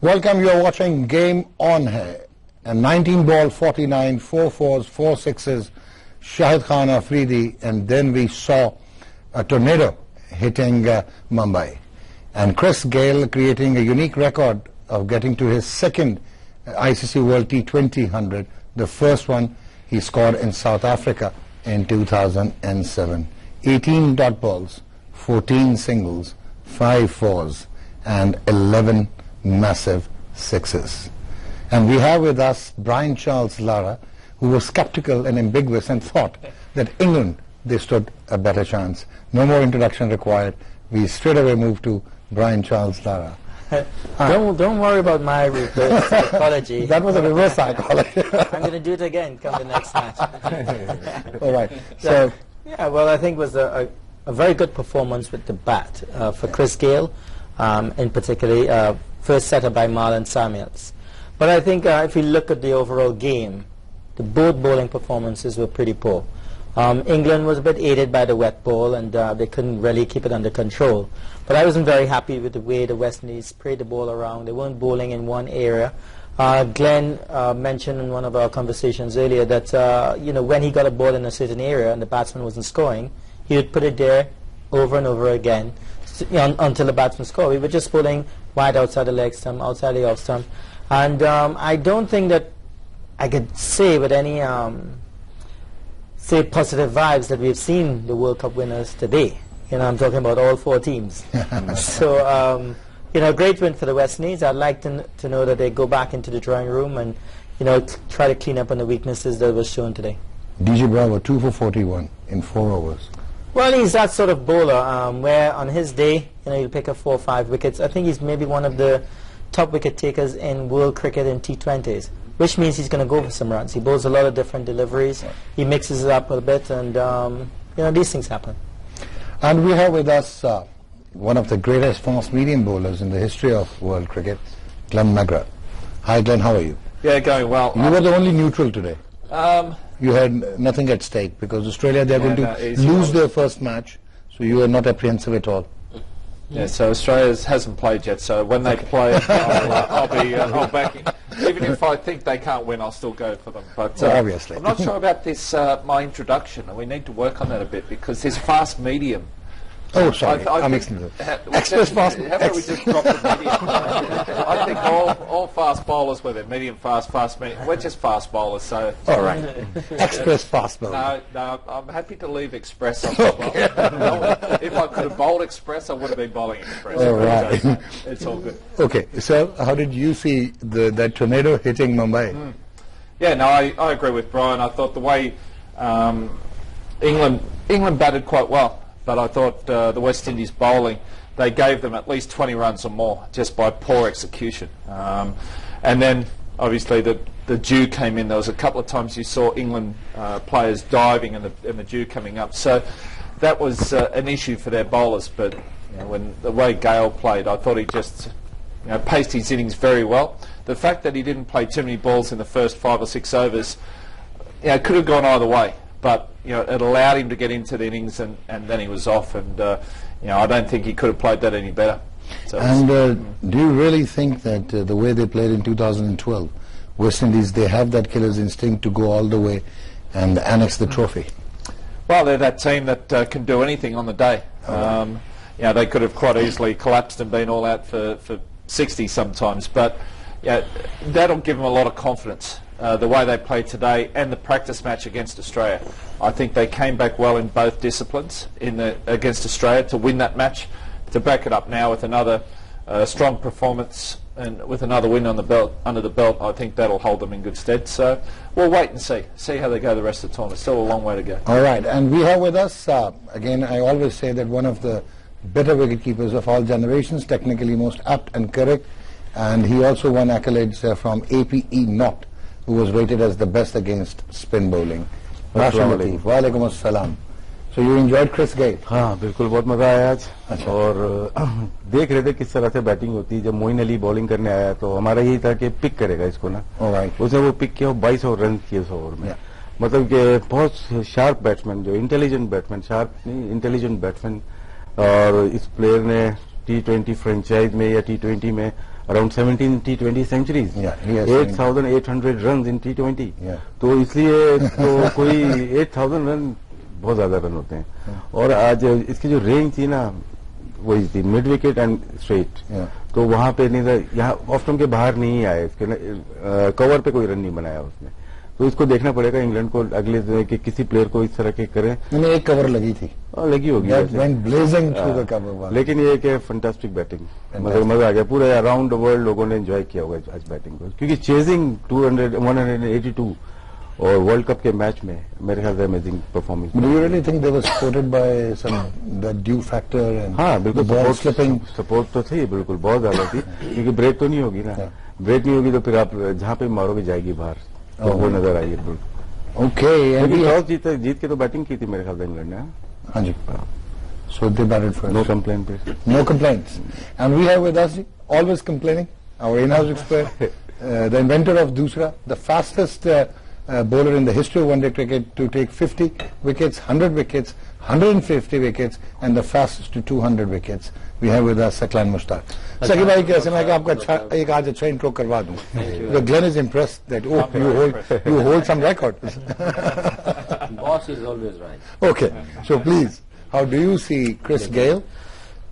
Welcome, you are watching Game On Hai. And 19 ball, 49, 4 fours, 4 sixes, Shahid Khan Afridi, and then we saw a tornado hitting Mumbai. And Chris Gayle creating a unique record of getting to his second ICC World T20 100, the first one he scored in South Africa in 2007. 18 dot balls, 14 singles, 5 fours, and 11 massive sixes. And we have with us Brian Charles Lara, who was skeptical and ambiguous and thought that England, they stood a better chance. No more introduction required. We straight away move to Brian Charles Lara. Don't worry about my reverse psychology. That was a reverse psychology. I'm going to do it again come the next match. All right. So yeah, well, I think it was a very good performance with the bat for Chris Gayle, in particular, first setter by Marlon Samuels. But I think if you look at the overall game, both bowling performances were pretty poor. England was a bit aided by the wet ball, and they couldn't really keep it under control. But I wasn't very happy with the way the West Indies sprayed the ball around. They weren't bowling in one area. Glenn mentioned in one of our conversations earlier that when he got a ball in a certain area and the batsman wasn't scoring, he would put it there over and over again until the batsman scored. We were just bowling wide outside the leg stump, outside the off stump. And I don't think that I could say with any positive vibes that we've seen the World Cup winners today. I'm talking about all 4 teams. So, great win for the West Indies. I'd like to know that they go back into the drawing room and, try to clean up on the weaknesses that was shown today. DJ Bravo, 2 for 41 in 4 overs. Well, he's that sort of bowler where on his day, he'll pick up 4 or 5 wickets. I think he's maybe one of the top wicket takers in world cricket in T20s, which means he's going to go for some runs. He bowls a lot of different deliveries. He mixes it up a bit, and these things happen. And we have with us one of the greatest fast medium bowlers in the history of world cricket, Glenn McGrath. Hi Glenn, how are you? Yeah, going well. You were the only neutral today. You had nothing at stake because Australia, they're going to lose their first match, so you are not apprehensive at all. Yeah, so Australia hasn't played yet, so when they play, I'll back it. Even if I think they can't win, I'll still go for them. But obviously. I'm not sure about this, my introduction, and we need to work on that a bit because this fast medium. Oh, sorry, I'm mixing it. Express fast. How about we just drop the medium? I think all fast bowlers, whether medium fast, fast medium, we're just fast bowlers. So all right, express fast bowler. No, I'm happy to leave express on as well. If I could have bowled express, I would have been bowling express. All right, so it's all good. Okay, so how did you see that tornado hitting Mumbai? Yeah, no, I agree with Brian. I thought the way England batted quite well. But I thought the West Indies bowling, they gave them at least 20 runs or more just by poor execution. And then obviously the dew came in. There was a couple of times you saw England players diving and the dew coming up. So that was an issue for their bowlers. But when the way Gayle played, I thought he just paced his innings very well. The fact that he didn't play too many balls in the first 5 or 6 overs, could have gone either way. But it allowed him to get into the innings, and then he was off. And I don't think he could have played that any better. So and do you really think that the way they played in 2012, West Indies, they have that killer's instinct to go all the way and annex the trophy? Well, they're that team that can do anything on the day. They could have quite easily collapsed and been all out for 60 sometimes, but that'll give them a lot of confidence. The way they played today and the practice match against Australia. I think they came back well in both disciplines against Australia to win that match. To back it up now with another strong performance and with another win under the belt, I think that'll hold them in good stead. So we'll wait and see how they go the rest of the tournament. Still a long way to go. All right, and we have with us, again, I always say that one of the better wicketkeepers of all generations, technically most apt and correct, and he also won accolades from APE Not, who was rated as the best against spin bowling. Rashid Walaikum Assalam. So you enjoyed Chris Gayle? हाँ बिल्कुल बहुत मजा आया आज और देख रहे थे किस तरह से बैटिंग होती है. जब मोइन अली बॉलिंग करने आया तो हमारा यही था कि पिक करेगा इसको ना. उसने वो पिक किया, 22 रन किए 100 ओवर में. मतलब कि बहुत शार्प बैट्समैन, जो इंटेलिजेंट बैट्समैन, शार्प नहीं इंटेलिजेंट बैट्समैन, और इस प्लेयर ने T20 franchise में या T20 में around 17 T20 centuries, Yeah, he has 8,800 runs in T20. Yeah. तो इसलिए तो कोई 8,000 रन बहुत ज्यादा रन होते हैं और आज इसकी जो रेंज थी ना वही थी मिड विकेट एंड स्ट्रेट, तो वहां पे नहीं था, यहाँ ऑफ स्टंप के बाहर नहीं आए, इसके कवर पे कोई रन नहीं बनाया उसने, तो इसको देखना पड़ेगा इंग्लैंड को अगले दिन कि किसी प्लेयर को इस तरह के करें। मैंने एक कवर लगी थी, लगी होगी blazing through the cover, लेकिन ये कि फंटास्टिक बैटिंग, मतलब मजा आ गया, पूरा अराउंड द वर्ल्ड लोगों ने एंजॉय किया होगा आज बैटिंग को, क्योंकि चेजिंग 182 और वर्ल्ड कप के मैच में मेरे ख्याल से amazing performance. Do you really think they were supported by some the due factor and हाँ बिल्कुल, सपोर्ट तो थी बिल्कुल, बहुत ज्यादा थी, क्योंकि ब्रेक तो नहीं होगी ना, ब्रेक नहीं होगी तो फिर आप जहाँ पे मारोगे जाएगी बाहर, तो वो नजर आई बिल्कुल। Okay, टॉस जीत के तो बैटिंग की थी मेरे ख्याल से इंग्लैंड ने। हाँ जी, so they batted first. No complaint, please. No complaints. And we have with us, always complaining, our in-house expert, the inventor of Dusra, the fastest bowler in the history of one-day cricket to take 50 wickets, 100 wickets, 150 wickets, and the fastest to 200 wickets. We have with us Saklan Mushtaq. Saki bhai, कैसे मैं आपको अच्छा एक आज अच्छा intro करवा दूं? Because Glenn is impressed that you hold some records. Boss is always right. Okay, so please, how do you see Chris Gayle?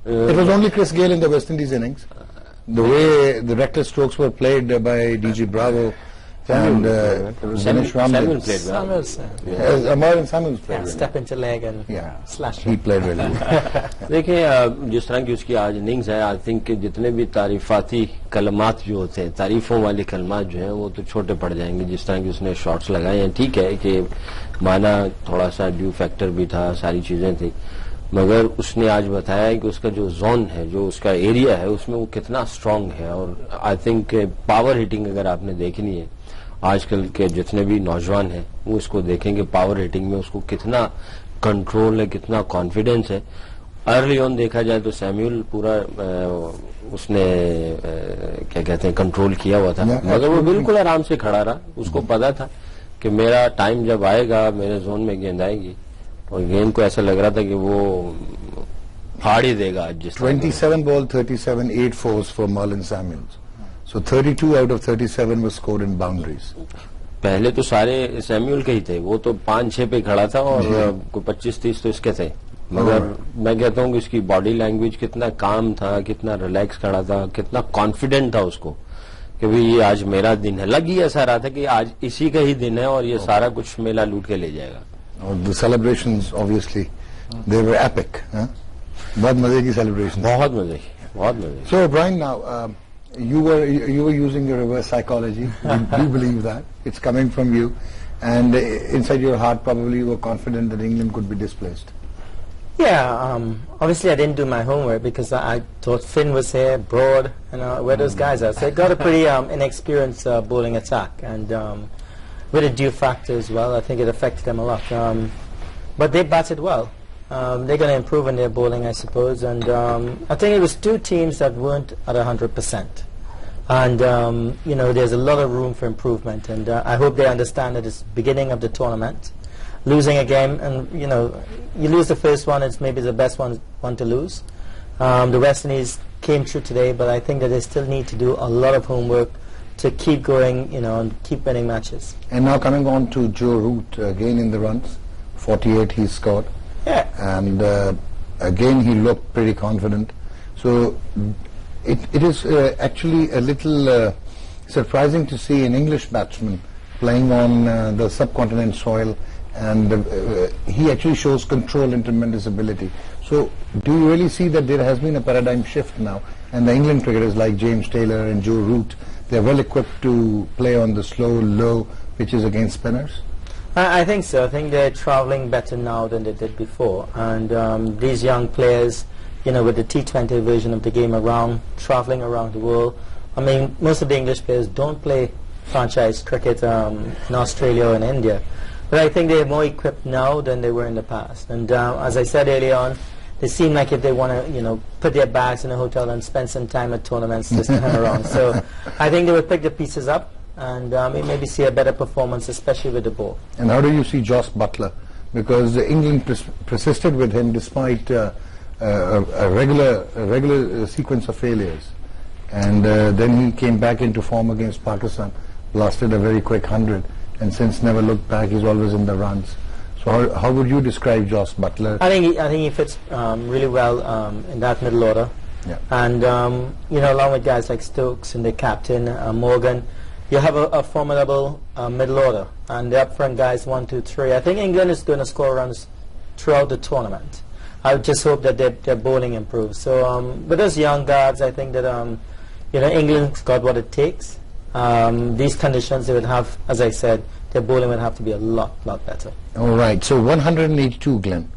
It was only Chris Gayle in the West Indies innings. The way the reckless strokes were played by D.G. Bravo and Dinesh Samuel played well. Martin Samuels played well. Step into leg and slash. He played really well. देखिए जिस तरह की उसकी आज innings है, I think जितने भी तारीफाती कलमात जो होते हैं, तारीफों वाले कलमात जो हैं वो तो छोटे पड़ जाएंगे। जिस तरह की उसने शॉट्स लगाए हैं, ठीक है कि माना थोड़ा सा ड्यू फैक्टर भी था, सारी चीजें थी, मगर उसने आज बताया कि उसका जो जोन है, जो उसका एरिया है, उसमें वो कितना स्ट्रांग है। और आई थिंक पावर हिटिंग अगर आपने देखनी है, आजकल के जितने भी नौजवान हैं वो इसको देखेंगे, पावर हिटिंग में उसको कितना कंट्रोल है, कितना कॉन्फिडेंस है। अर्ली ऑन देखा जाए तो सैम्यूल पूरा उसने क्या कहते हैं कंट्रोल किया हुआ था, मगर वो बिल्कुल आराम से खड़ा रहा। उसको पता था कि मेरा टाइम जब आएगा, मेरे जोन में गेंद आएगी, और गेंद को ऐसा लग रहा था कि वो फाड़ ही देगा आज। जिस 27 ball, 37, 8 fours for Marlon Samuels. So 32 out of 37 was scored in boundaries. पहले तो सारे सैम्यूल के ही थे, वो तो 5-6 पे खड़ा था और कोई 25-30 तो इसके थे। मगर मैं कहता हूँ कि इसकी बॉडी लैंग्वेज कितना काम था, कितना रिलैक्स खड़ा था, कितना कॉन्फिडेंट था उसको कि भाई ये आज मेरा दिन है। लग ही ऐसा रहा था कि आज इसी का ही दिन है और ये सारा कुछ मेला लूट के ले जाएगा। और the celebrations obviously they were epic. बहुत मजे की celebration. बहुत मजे की, बहुत मजे। So Brian, now you were using your reverse psychology. You do believe that it's coming from you, and inside your heart probably you were confident that England could be displaced. Yeah, obviously I didn't do my homework because I thought Finn was here, Broad, where those guys are. So it got a pretty inexperienced bowling attack, and with a due factor as well, I think it affected them a lot. But they batted well. They're going to improve in their bowling, I suppose, and I think it was two teams that weren't at 100%. And, there's a lot of room for improvement, and I hope they understand that it's the beginning of the tournament. Losing a game, and, you lose the first one, it's maybe the best one to lose. The West Indies came through today, but I think that they still need to do a lot of homework to keep going, and keep winning matches. And now coming on to Joe Root, again in the runs, 48 he scored. Yeah. And again he looked pretty confident. So it is actually a little surprising to see an English batsman playing on the subcontinent soil, and he actually shows control and tremendous ability. So do you really see that there has been a paradigm shift now, and the England cricketers like James Taylor and Joe Root, they're well equipped to play on the slow, low pitches against spinners? I think so. I think they're traveling better now than they did before, and these young players, with the T20 version of the game traveling around the world. I mean, most of the English players don't play franchise cricket in Australia or in India, but I think they're more equipped now than they were in the past. And as I said earlier on, they seem like if they want to, put their bags in a hotel and spend some time at tournaments this time around. So I think they will pick the pieces up and maybe see a better performance, especially with the ball. And how do you see Joss Butler? Because England persisted with him despite a regular sequence of failures, and then he came back into form against Pakistan, lasted a very quick 100, and since never looked back. He's always in the runs. So how would you describe Jos Buttler? I think he fits really well in that middle order. Yeah. And along with guys like Stokes and the captain Morgan, you have a formidable middle order, and the up front guys 1, 2, 3. I think England is going to score runs throughout the tournament. I would just hope that their bowling improves. So with those young guards, I think that England's got what it takes. These conditions, they would have, as I said, their bowling would have to be a lot better. All right. So 182, Glenn.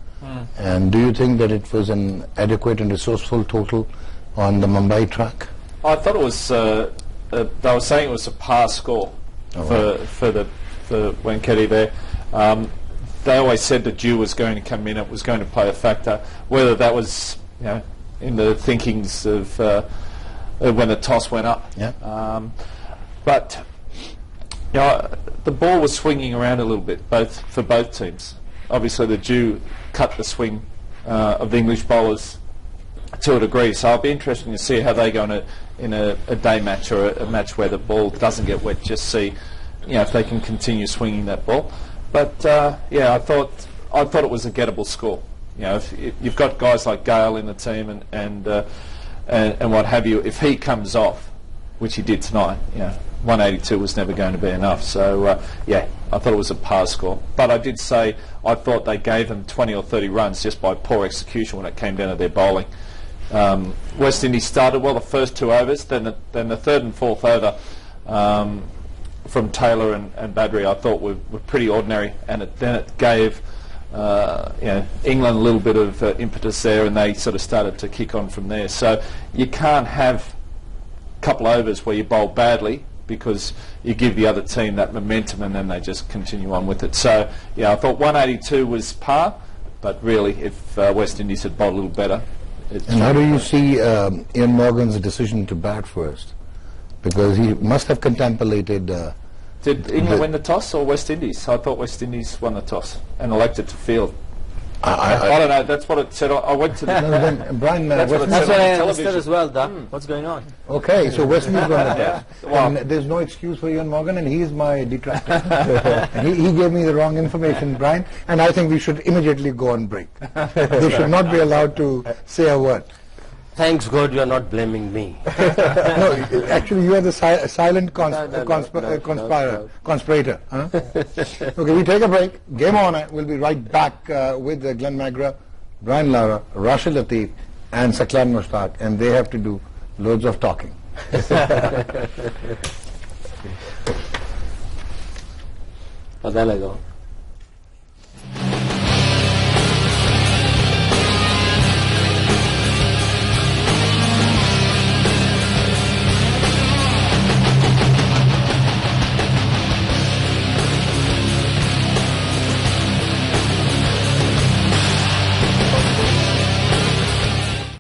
And do you think that it was an adequate and resourceful total on the Mumbai track? I thought it was. They were saying it was a par score for Wankhede there. They always said that Dew was going to come in. It was going to play a factor. Whether that was in the thinkings of when the toss went up. Yeah. But the ball was swinging around a little bit, for both teams. Obviously, the Dew cut the swing of the English bowlers to a degree. So it'll be interesting to see how they go in a day match or a match where the ball doesn't get wet. Just see, if they can continue swinging that ball. But I thought it was a gettable score. If you've got guys like Gale in the team and what have you, if he comes off, which he did tonight, 182 was never going to be enough. So I thought it was a par score. But I did say I thought they gave them 20 or 30 runs just by poor execution when it came down to their bowling. West Indies started well the first 2 overs, then the third and fourth over from Taylor and Badri I thought were pretty ordinary, and then it gave England a little bit of impetus there, and they sort of started to kick on from there. So you can't have a couple overs where you bowl badly, because you give the other team that momentum and then they just continue on with it. So I thought 182 was par, but really if West Indies had bowled a little better. And how do you see Ian Morgan's decision to bat first? Because he must have contemplated... Did England win the toss or West Indies? I thought West Indies won the toss and elected to field. I don't know, that's what it said. I went to the... No, then, Brian, that's what I understood as well, What's going on? Okay, so West Indies won the toss. And there's no excuse for Ian Morgan, and he's my detractor. And he gave me the wrong information, Brian, and I think we should immediately go on break. They should not be allowed to say a word. Thanks God you are not blaming me. No, actually you are the silent conspirator. Huh? Okay, we take a break. Game on. We'll be right back with Glenn Magra, Brian Lara, Rashid Latif, and Saklan Mushtaq, and they have to do loads of talking. पता लगा